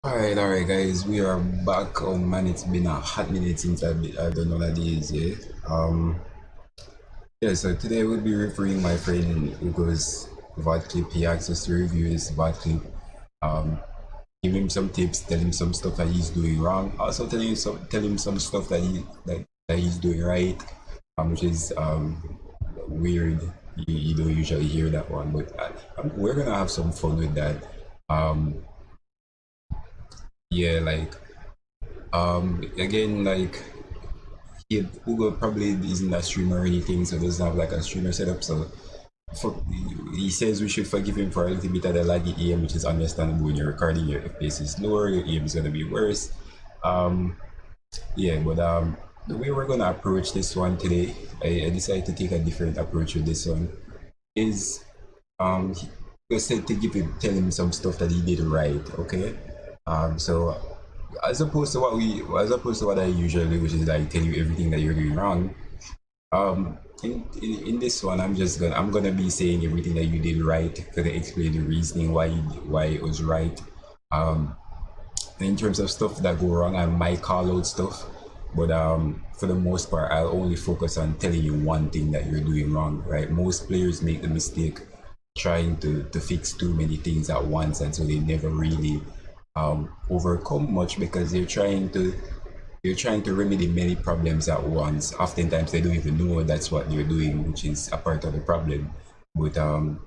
All right, guys. We are back. Oh man, it's been a hot minute since I've done one of these. Yeah. Yeah. So today we'll be referring my friend Ugo's VOD clip. He asked us to review his VOD clip. Um, give him some tips. Tell him some stuff that he's doing wrong. Also tell him some stuff that he's doing right. Which is weird. You don't usually hear that one, but we're gonna have some fun with that. Um, yeah, like again, like yeah, Google probably isn't a streamer or anything, so doesn't have like a streamer setup. So for, he says we should forgive him for a little bit of the laggy aim, which is understandable when you're recording. Your FPS is lower, your aim is gonna be worse. Um, yeah, but the way we're gonna approach this one today, I decided to take a different approach with this one. Is he said to tell him some stuff that he did right. Okay, so as opposed to what I usually do, which is like tell you everything that you're doing wrong. In this one, I'm gonna be saying everything that you did right, gonna explain the reasoning why it was right. Um, in terms of stuff that go wrong, I might call out stuff, but for the most part, I'll only focus on telling you one thing that you're doing wrong. Right? Most players make the mistake trying to fix too many things at once, and so they never really overcome much because they're trying to remedy many problems at once. Oftentimes, they don't even know that's what they're doing, which is a part of the problem. But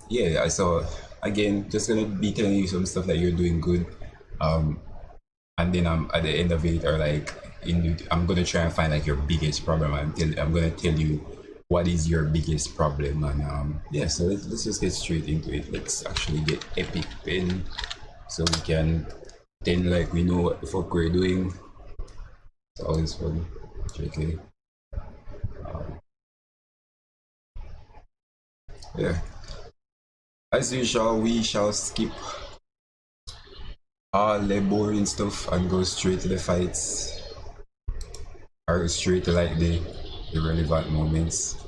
yeah, so again, just gonna be telling you some stuff that you're doing good, um, and then I'm at the end of it, or like I'm gonna try and find like your biggest problem, and I'm gonna tell you what is your biggest problem, and yeah. So let's just get straight into it. Let's actually get Epic Pen so we can then like we know what the fuck we're doing. It's always fun. JK. Yeah. As usual, we shall skip all the boring stuff and go straight to the fights, or straight to like the relevant moments.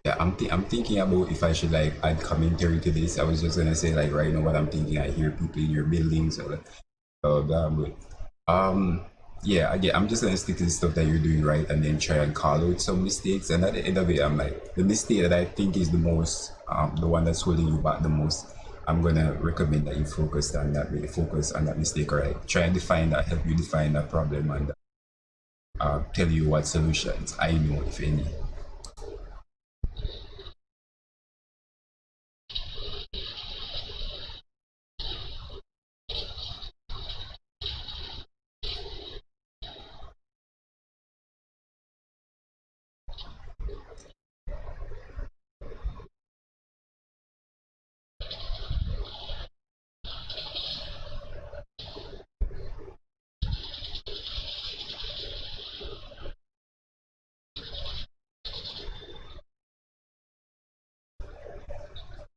Yeah, I'm thinking about if I should like add commentary to this. I was just gonna say like right now what I'm thinking. I hear people in your buildings or like blah, but yeah, again, I'm just gonna stick to the stuff that you're doing right and then try and call out some mistakes. And at the end of it, I'm like the mistake that I think is the most the one that's holding you back the most. I'm gonna recommend that you focus on that mistake, or like try and define that, help you define that problem, and tell you what solutions I know, if any.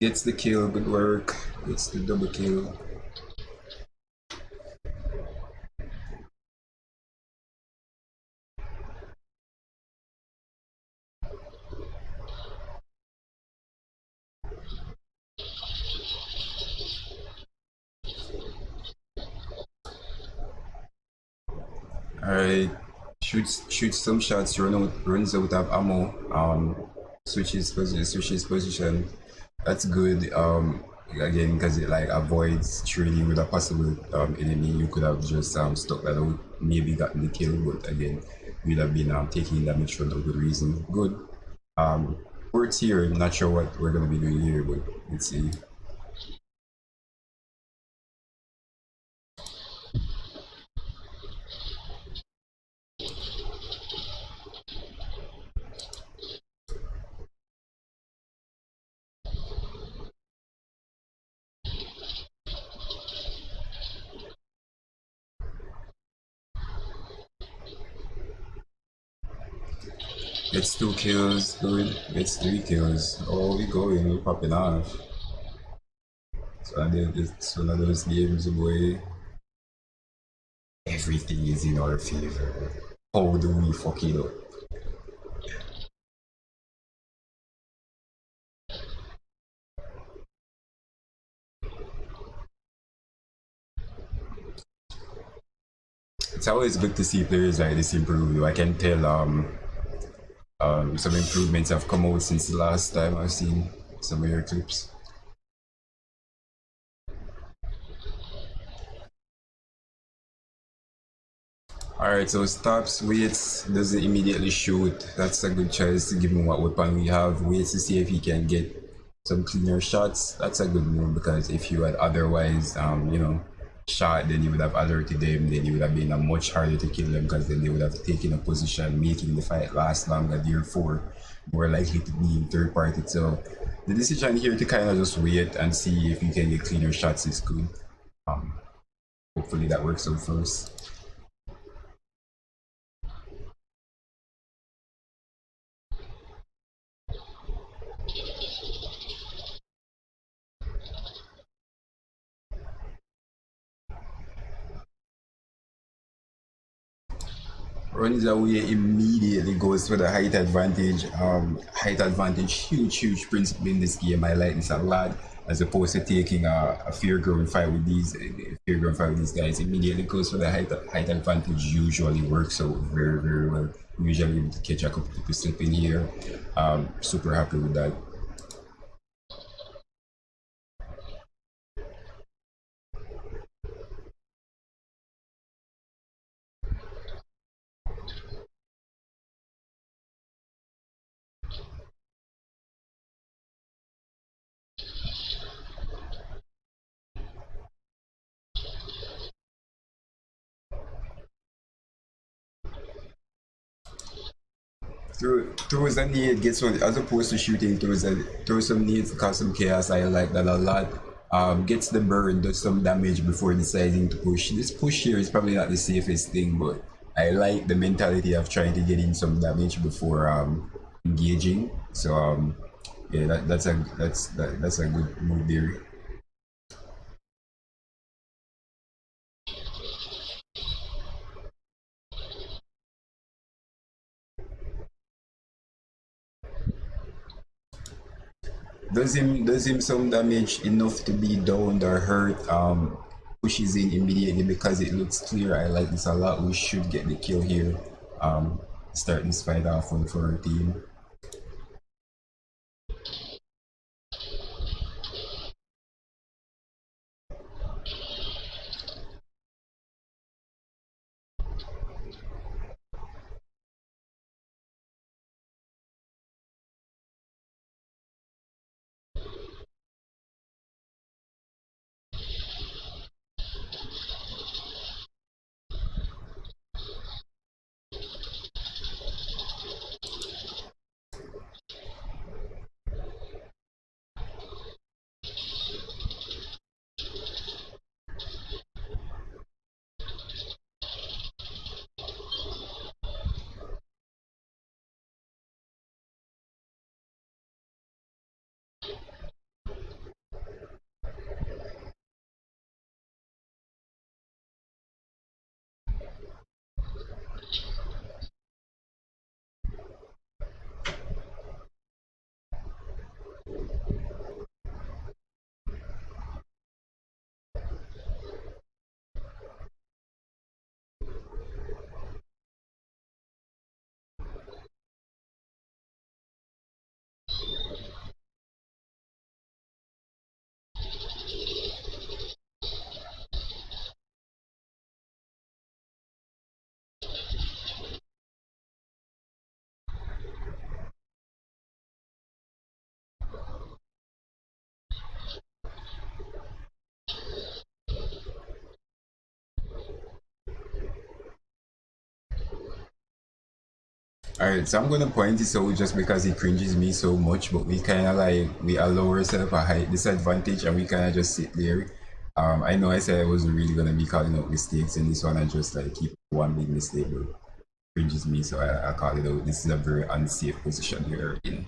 Gets the kill, good work. Gets the double kill. Alright, shoots some shots, runs out of ammo. Switches position. That's good. Again, because it like avoids trading with a possible enemy. You could have just stuck that out, maybe gotten the kill, but again, you'd have been taking damage for no good reason. Good. Um, Words here. I'm not sure what we're gonna be doing here, but let's see. Gets two kills, good. Gets three kills. Oh, we going, we popping off. It's one of those games where everything is in our favor. How do we fuck it up? It's always good to see players like this improve. I can tell some improvements have come out since the last time I've seen some of your clips. Alright, so stops, waits, doesn't immediately shoot. That's a good choice to give him what weapon we have. Waits to see if he can get some cleaner shots. That's a good move because if you had otherwise, shot, then you would have alerted them, then you would have been much harder to kill them because then they would have taken a position, making the fight last longer, therefore more likely to be in third party. So the decision here to kind of just wait and see if you can get cleaner shots is good. Um, Hopefully that works out first. Runs away immediately, goes for the height advantage. Height advantage, huge principle in this game. I like this a lot, as opposed to taking a fair ground fight with these guys. Immediately goes for the height advantage. Usually works out very well. Usually able to catch a couple people slipping here. Super happy with that. Throws a nade, gets one, as opposed to shooting, throws some nades, cause some chaos. I like that a lot. Gets the burn, does some damage before deciding to push. This push here is probably not the safest thing, but I like the mentality of trying to get in some damage before engaging. So yeah, that's a good move there. Does him some damage enough to be downed or hurt. Pushes in immediately because it looks clear. I like this a lot. We should get the kill here. Um, Start this fight off on for our team. Alright, so I'm gonna point this out just because it cringes me so much, but we kind of like we allow ourselves a height disadvantage and we kind of just sit there. I know I said I wasn't really gonna be calling out mistakes in this one. I just like keep one big mistake, but it cringes me, so I call it out. This is a very unsafe position here in.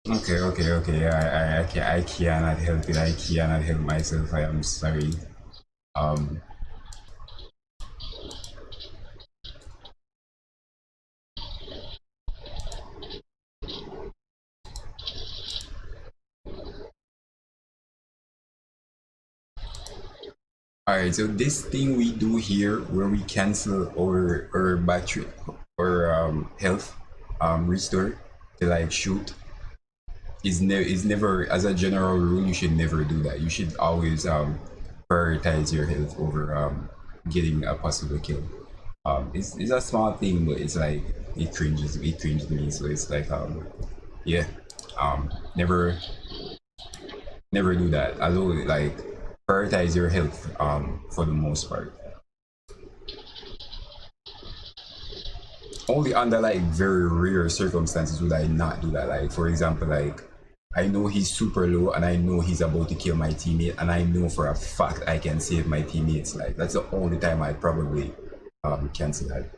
Okay. I cannot help it. I cannot help myself. I am sorry. Um, all right. So this thing we do here, where we cancel our battery or health restore to like shoot, is never, as a general rule, you should never do that. You should always prioritize your health over getting a possible kill. It's a small thing, but it's like it cringes me. So it's like yeah, never do that. Although like prioritize your health for the most part. Only under like very rare circumstances would I not do that. Like for example, like I know he's super low and I know he's about to kill my teammate and I know for a fact I can save my teammates. Like that's the only time I'd probably cancel that.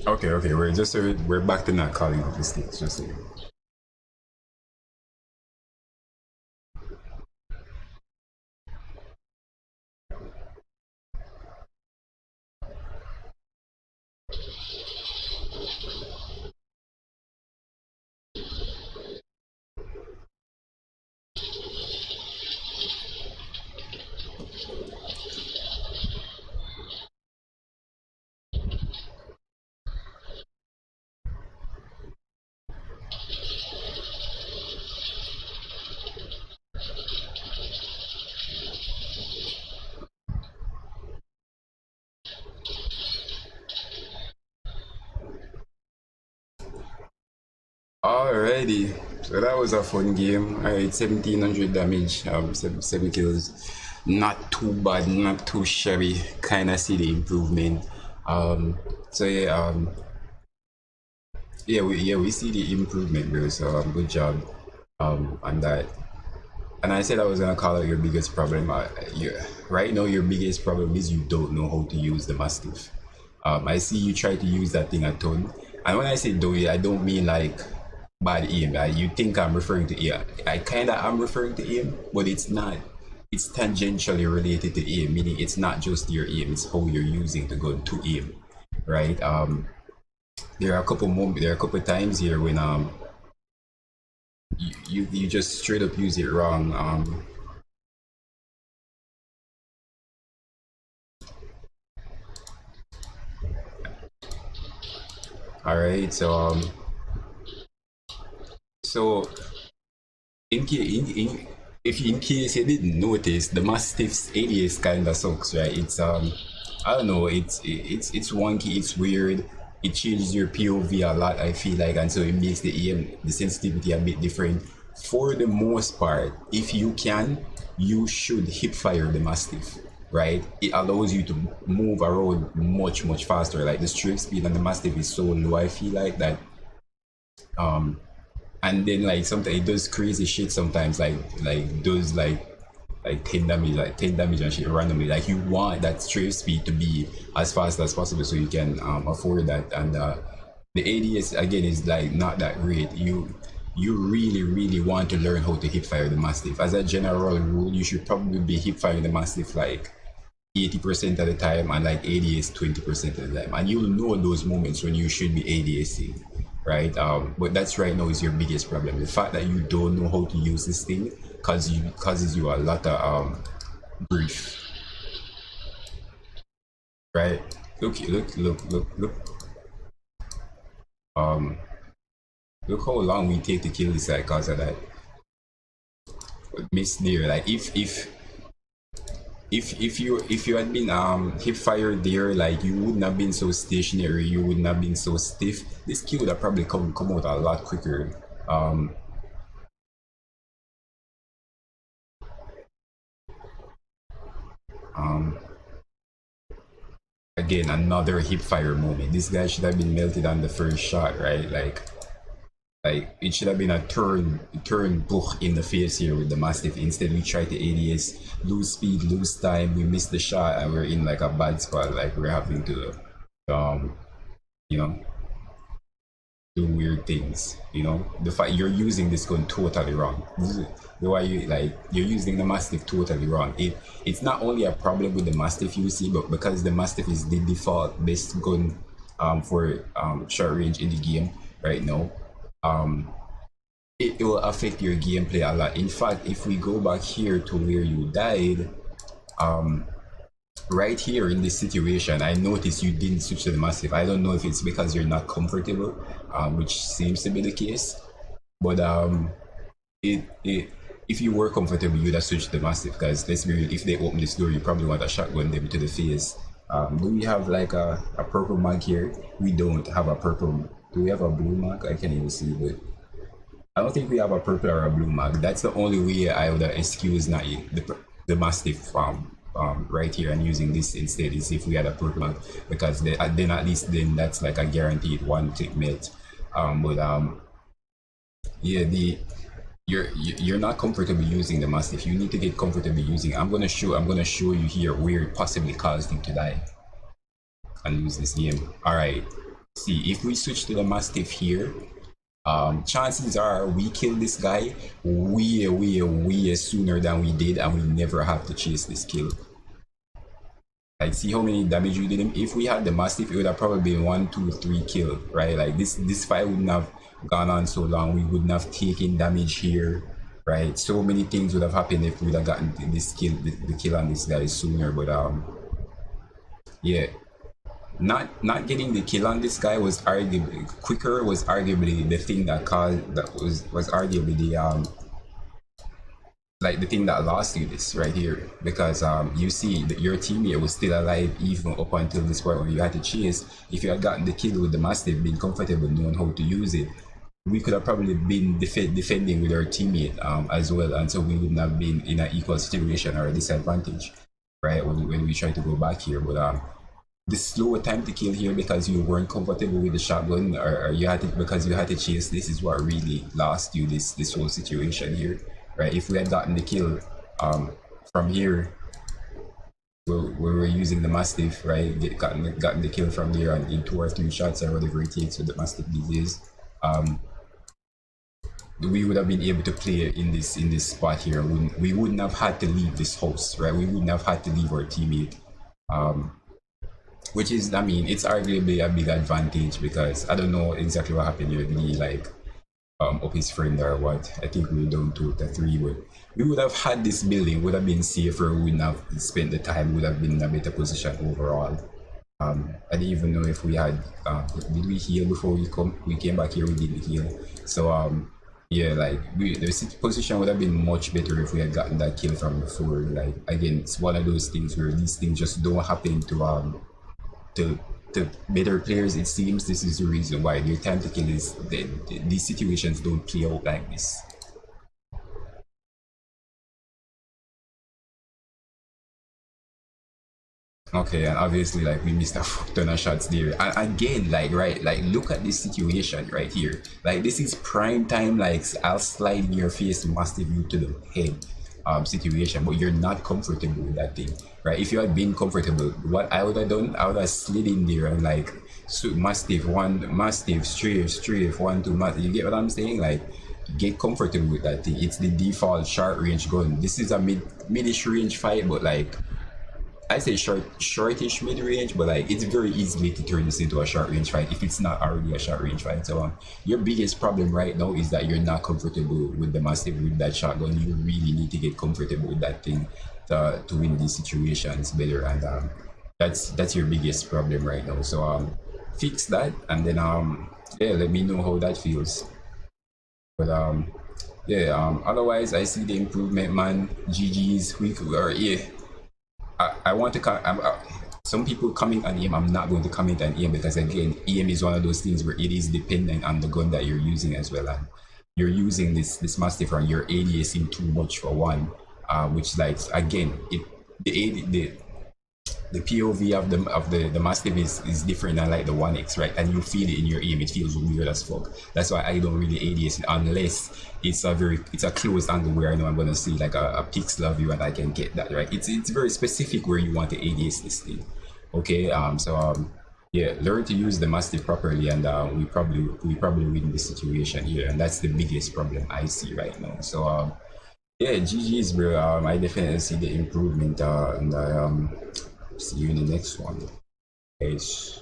Okay. We're back to not calling out mistakes. Just so alrighty. So that was a fun game. Alright, 1700 damage, seven kills. Not too bad, not too shabby. Kinda see the improvement. So we see the improvement, bro. So good job on that. And I said I was gonna call out your biggest problem. Right now, your biggest problem is you don't know how to use the Mastiff. I see you try to use that thing a ton. And when I say do it, I don't mean like bad aim. You think I'm referring to aim. I kinda am referring to aim, but it's not. It's tangentially related to aim, meaning it's not just your aim, it's how you're using the gun to aim. Right? There are a couple times here when you just straight up use it wrong. All right, so if in case you didn't notice, the Mastiff's ADS kind of sucks, right? It's I don't know, it's wonky, it's weird. It changes your POV a lot, I feel like, and so it makes the aim, the sensitivity a bit different. For the most part, if you can, you should hip fire the Mastiff, right? It allows you to move around much faster. Like the strafe speed on the Mastiff is so low, I feel like um and then like sometimes it does crazy shit sometimes, like does like 10 damage, like 10 damage and shit randomly. Like you want that strafe speed to be as fast as possible so you can afford that. And the ADS again is like not that great. You really want to learn how to hip fire the Mastiff. As a general rule, you should probably be hip firing the Mastiff like 80% of the time and like ADS 20% of the time. And you'll know those moments when you should be ADSing, right? But that's right now is your biggest problem. The fact that you don't know how to use this thing causes you a lot of grief. right? Look. Um, look how long we take to kill this guy because of that miss there. Like if you had been hip fire there, like you wouldn't have been so stationary, you wouldn't have been so stiff. This kill would have probably come out a lot quicker. Um, um, Again, another hip fire moment. This guy should have been melted on the first shot, right? Like it should have been a turn book in the face here with the Mastiff. Instead, we try to ADS, lose speed, lose time. We miss the shot, and we're in like a bad spot. Like we're having to, um, you know, do weird things. You know, the fact you're using this gun totally wrong. The way you're using the Mastiff totally wrong. It's not only a problem with the Mastiff you see, but because the Mastiff is the default best gun for short range in the game right now. Um, it will affect your gameplay a lot. In fact, if we go back here to where you died, um, right here in this situation, I noticed you didn't switch to the Mastiff. I don't know if it's because you're not comfortable, which seems to be the case, but it if you were comfortable, you'd have switched to the Mastiff because let's be real, if they open this door, you probably want a shotgun them to the face. Do we have like a purple mag here? We don't have a purple. Do we have a blue mag? I can't even see, but I don't think we have a purple or a blue mag. That's the only way I would excuse not the Mastiff right here and using this instead is if we had a purple mag because then at least then that's like a guaranteed one tick melt. But yeah, you're not comfortable using the Mastiff. You need to get comfortable using. I'm gonna show you here where it possibly caused him to die and lose this game. All right. See if we switch to the Mastiff here. Chances are we kill this guy way sooner than we did, and we never have to chase this kill. Like, see how many damage we did him. If we had the Mastiff, it would have probably been 1, 2, 3 kill, right? Like this fight wouldn't have gone on so long. We wouldn't have taken damage here, right? So many things would have happened if we'd have gotten this kill, the kill on this guy sooner. But yeah, not getting the kill on this guy was arguably quicker, was arguably the thing that caused that was arguably the like the thing that lost you this right here, because you see that your teammate was still alive even up until this point where you had to chase. If you had gotten the kill with the Mastiff, being comfortable knowing how to use it, we could have probably been defending with our teammate as well, and so we wouldn't have been in an equal situation or a disadvantage, right, when we try to go back here. But the slower time to kill here because you weren't comfortable with the shotgun, or you had to, because you had to chase, this is what really lost you this whole situation here, right? If we had gotten the kill from here where we were using the Mastiff, right, gotten the kill from there and in 2 or 3 shots or whatever it takes with the Mastiff these days, we would have been able to play in this spot here. We wouldn't have had to leave this house, right? We wouldn't have had to leave our teammate, which is, I mean, it's arguably a big advantage because I don't know exactly what happened here. Did he like up his friend or what? I think we were down 2 to 3, but we would have had this building, would have been safer, we wouldn't have spent the time, would have been in a better position overall. I didn't even know if we had did we heal before we came back here. We didn't heal, so yeah, like the position would have been much better if we had gotten that kill from before. Like again, it's one of those things where these things just don't happen to better players. It seems this is the reason why their time to kill is these situations don't play out like this. Okay, and obviously, like, we missed a fuck ton of shots there. And again, like, right, like, look at this situation right here. Like, this is prime time, like, I'll slide in your face, massive you to the head situation, but you're not comfortable with that thing, right? If you had been comfortable, what I would have done, I would have slid in there and, like, so Mastiff, strafe, 1, 2, Mastiff. You get what I'm saying? Like, get comfortable with that thing. It's the default short range gun. This is a midish range fight, but, like, I say shortish mid range, but like it's very easily to turn this into a short range fight if it's not already a short range fight. So your biggest problem right now is that you're not comfortable with the Mastiff with that shotgun. You really need to get comfortable with that thing to win these situations better. And That's your biggest problem right now. So fix that, and then yeah, let me know how that feels. But yeah, otherwise I see the improvement, man. GG's. We could, or yeah, I want to some people comment on aim. I'm not going to comment on aim because again, aim is one of those things where it is dependent on the gun that you're using as well. And you're using this mastiff run, you're ADSing too much for one, which like again, the POV of the mastiff is different than like the 1x, right? And you feel it in your aim. It feels weird as fuck. That's why I don't really ADS unless it's a closed angle where I know I'm gonna see like a pixel of you and I can get that, right. It's very specific where you want to ADS this thing. Okay, yeah, learn to use the mastiff properly, and we probably win the situation here, and that's the biggest problem I see right now. So yeah, GG's, bro. I definitely see the improvement, and I see you in the next one. Peace.